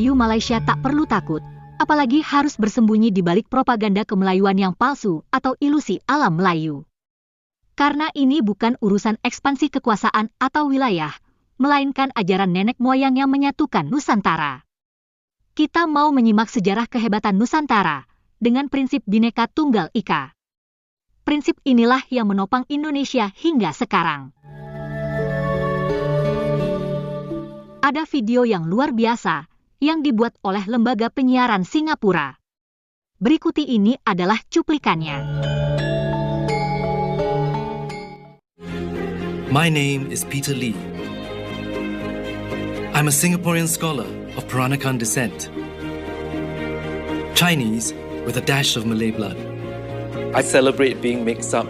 Melayu Malaysia tak perlu takut, apalagi harus bersembunyi di balik propaganda kemelayuan yang palsu atau ilusi alam Melayu. Karena ini bukan urusan ekspansi kekuasaan atau wilayah, melainkan ajaran nenek moyang yang menyatukan Nusantara. Kita mau menyimak sejarah kehebatan Nusantara dengan prinsip Bhinneka Tunggal Ika. Prinsip inilah yang menopang Indonesia hingga sekarang. Ada video yang luar biasa yang dibuat oleh lembaga penyiaran Singapura. Berikut ini adalah cuplikannya. My name is Peter Lee. I'm a Singaporean scholar of Peranakan descent. Chinese with a dash of Malay blood. I celebrate being mixed up.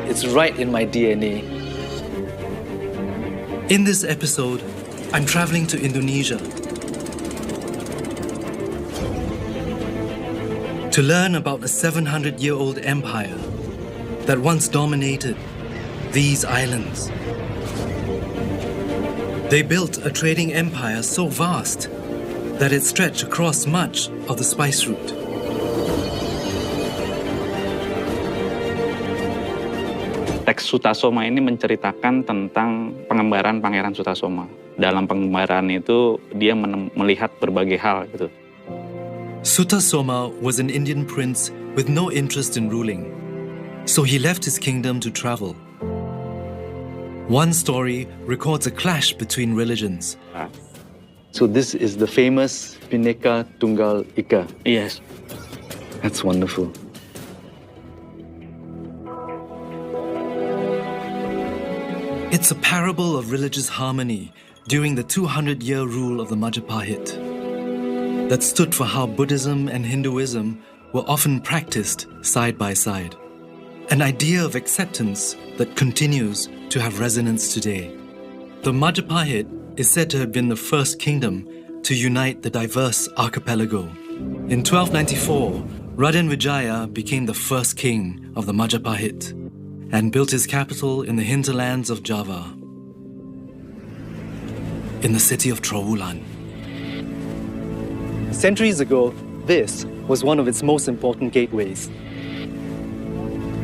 It's right in my DNA. In this episode, I'm traveling to Indonesia to learn about a 700-year-old empire that once dominated these islands. They built a trading empire so vast that it stretched across much of the spice route. Teks Sutasoma ini menceritakan tentang pengembaraan Pangeran Sutasoma. Dalam pengembaraan itu dia melihat berbagai hal gitu. Sutasoma was an Indian prince with no interest in ruling, so he left his kingdom to travel. One story records a clash between religions. So this is the famous Bhinneka Tunggal Ika. Yes. That's wonderful. It's a parable of religious harmony during the 200-year rule of the Majapahit that stood for how Buddhism and Hinduism were often practiced side by side. An idea of acceptance that continues to have resonance today. The Majapahit is said to have been the first kingdom to unite the diverse archipelago. In 1294, Raden Wijaya became the first king of the Majapahit and built his capital in the hinterlands of Java, in the city of Trowulan. Centuries ago, this was one of its most important gateways.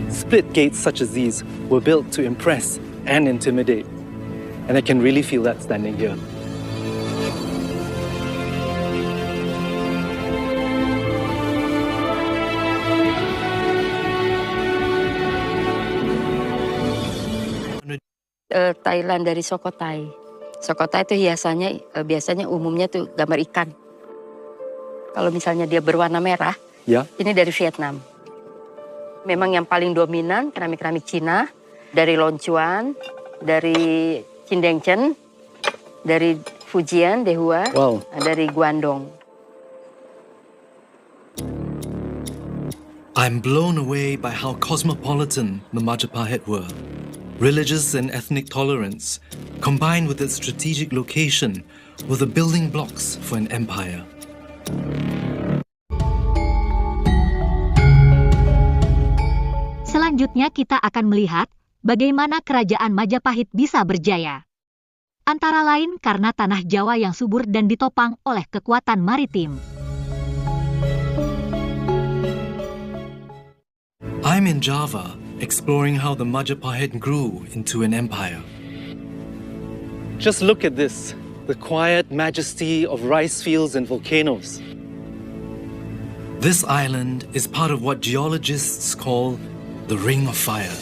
Split gates such as these were built to impress and intimidate, and I can really feel that standing here. Thailand dari Sokotai. Sokotai itu hiasannya biasanya umumnya tuh gambar ikan. Kalau misalnya dia berwarna merah, ya. Ini dari Vietnam. Memang yang paling dominan keramik-keramik Cina, dari Loncuan, dari Cindengchen, dari Fujian, Dehua, Wow. dari Guangdong. I'm blown away by how cosmopolitan the Majapahit were. Religious and ethnic tolerance, combined with its strategic location, were the building blocks for an empire. Selanjutnya kita akan melihat bagaimana kerajaan Majapahit bisa berjaya. Antara lain karena tanah Jawa yang subur dan ditopang oleh kekuatan maritim. I'm in Java, exploring how the Majapahit grew into an empire. Just look at this, the quiet majesty of rice fields and volcanoes. This island is part of what geologists call the Ring of Fire.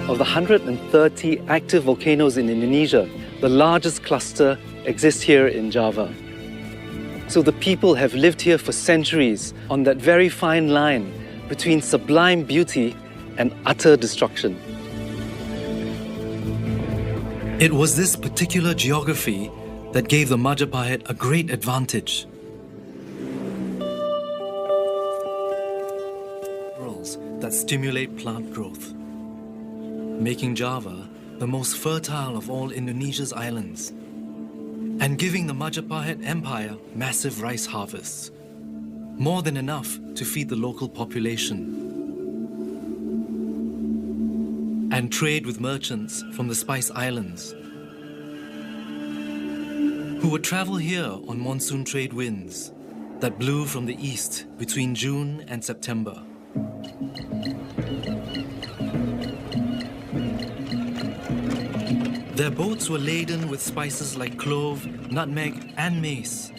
Of the 130 active volcanoes in Indonesia, the largest cluster exists here in Java. So the people have lived here for centuries on that very fine line between sublime beauty and utter destruction. It was this particular geography that gave the Majapahit a great advantage. That stimulate plant growth, making Java the most fertile of all Indonesia's islands, and giving the Majapahit Empire massive rice harvests, more than enough to feed the local population, and trade with merchants from the Spice Islands, who would travel here on monsoon trade winds that blew from the east between June and September. Their boats were laden with spices like clove, nutmeg, and mace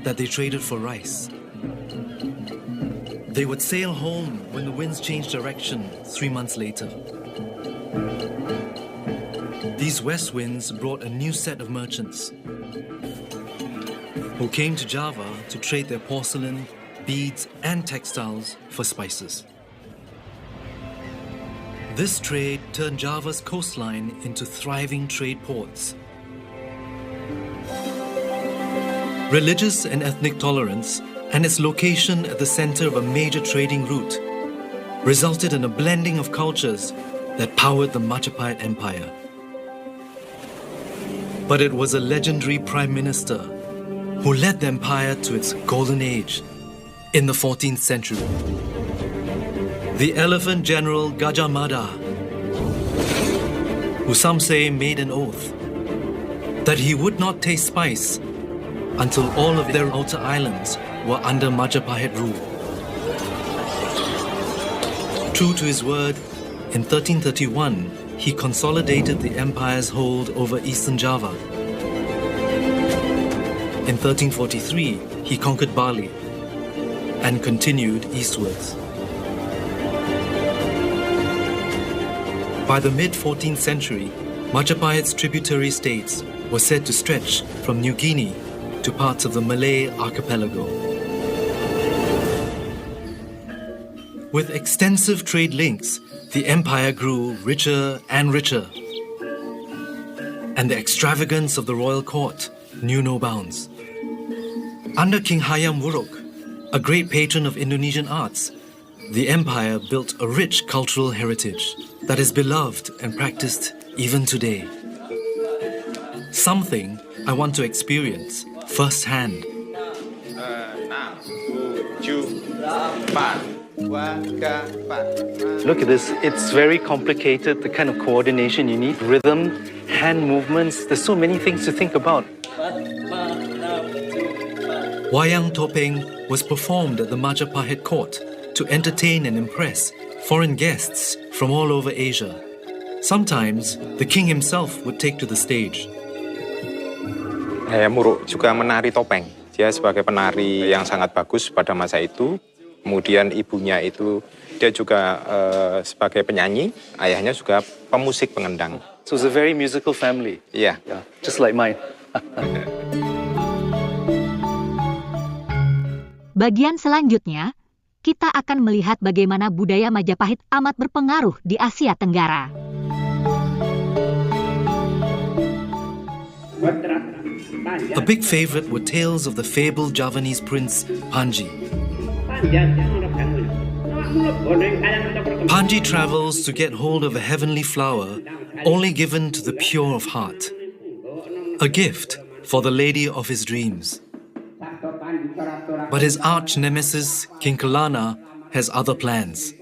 that they traded for rice. They would sail home when the winds changed direction 3 months later. These west winds brought a new set of merchants who came to Java to trade their porcelain, beads, and textiles for spices. This trade turned Java's coastline into thriving trade ports. Religious and ethnic tolerance and its location at the center of a major trading route resulted in a blending of cultures that powered the Majapahit Empire. But it was a legendary prime minister who led the empire to its golden age in the 14th century. The elephant general Gajah Mada, who some say made an oath that he would not taste spice until all of their outer islands were under Majapahit rule. True to his word, in 1331, he consolidated the empire's hold over eastern Java. In 1343, he conquered Bali and continued eastwards. By the mid-14th century, Majapahit's tributary states were said to stretch from New Guinea to parts of the Malay archipelago. With extensive trade links, the empire grew richer and richer, and the extravagance of the royal court knew no bounds. Under King Hayam Wuruk, a great patron of Indonesian arts, the empire built a rich cultural heritage that is beloved and practiced even today. Something I want to experience firsthand. Look at this, it's very complicated, the kind of coordination you need, rhythm, hand movements, there's so many things to think about. Wayang Topeng was performed at the Majapahit court to entertain and impress foreign guests from all over Asia. Sometimes the king himself would take to the stage. Muruk juga menari topeng. Dia sebagai penari yang sangat bagus pada masa itu. Kemudian ibunya itu dia juga sebagai penyanyi, ayahnya juga pemusik pengendang. So it's a very musical family. Yeah. Yeah, just like mine. Bagian selanjutnya, kita akan melihat bagaimana budaya Majapahit amat berpengaruh di Asia Tenggara. A big favorite were tales of the fabled Javanese prince Panji. Panji travels to get hold of a heavenly flower only given to the pure of heart, a gift for the lady of his dreams. But his arch nemesis, King Kalana, has other plans.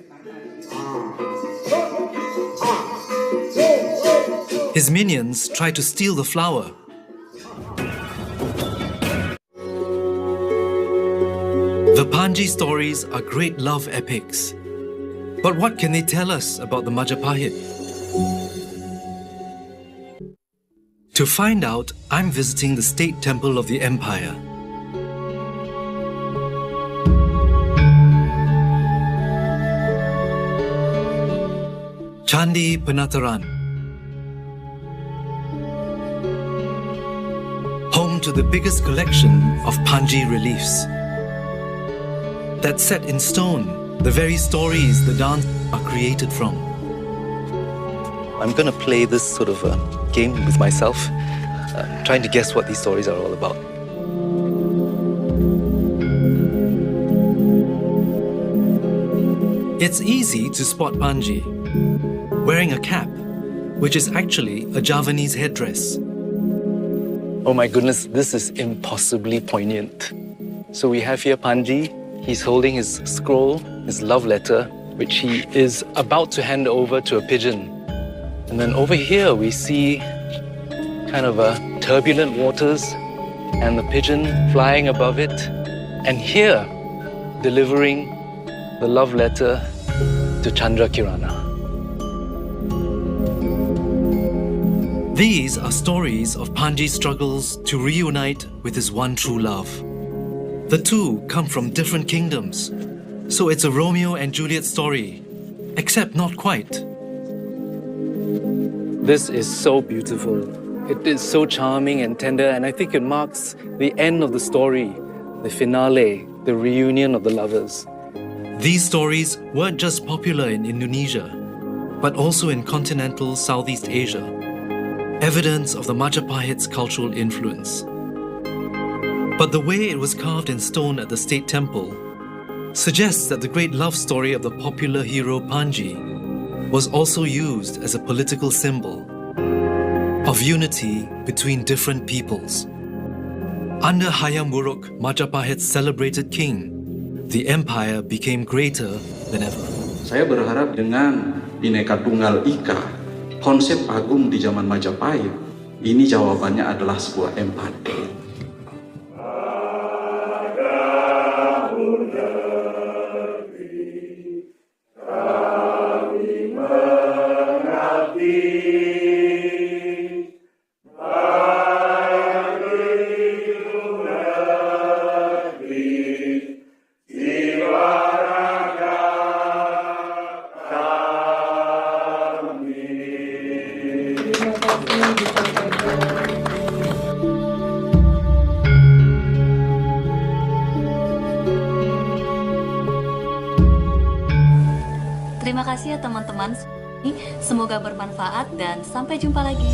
His minions try to steal the flower. The Panji stories are great love epics. But what can they tell us about the Majapahit? To find out, I'm visiting the state temple of the empire. Candi Penataran, home to the biggest collection of Panji reliefs that set in stone the very stories the dance are created from. I'm going to play this sort of game with myself, trying to guess what these stories are all about. It's easy to spot Panji wearing a cap, which is actually a Javanese headdress. Oh my goodness, this is impossibly poignant. So we have here Panji. He's holding his scroll, his love letter, which he is about to hand over to a pigeon. And then over here we see kind of a turbulent waters and the pigeon flying above it, and here delivering the love letter to Chandra Kirana. These are stories of Panji's struggles to reunite with his one true love. The two come from different kingdoms, so it's a Romeo and Juliet story, except not quite. This is so beautiful. It is so charming and tender, and I think it marks the end of the story, the finale, the reunion of the lovers. These stories weren't just popular in Indonesia, but also in continental Southeast Asia, evidence of the Majapahit's cultural influence. But the way it was carved in stone at the state temple suggests that the great love story of the popular hero Panji was also used as a political symbol of unity between different peoples. Under Hayam Wuruk, Majapahit's celebrated king, the empire became greater than ever. Saya berharap dengan Bhinneka Tunggal Ika, konsep agung di zaman Majapahit, ini jawabannya adalah sebuah empati. Terima kasih ya teman-teman. Semoga bermanfaat dan sampai jumpa lagi.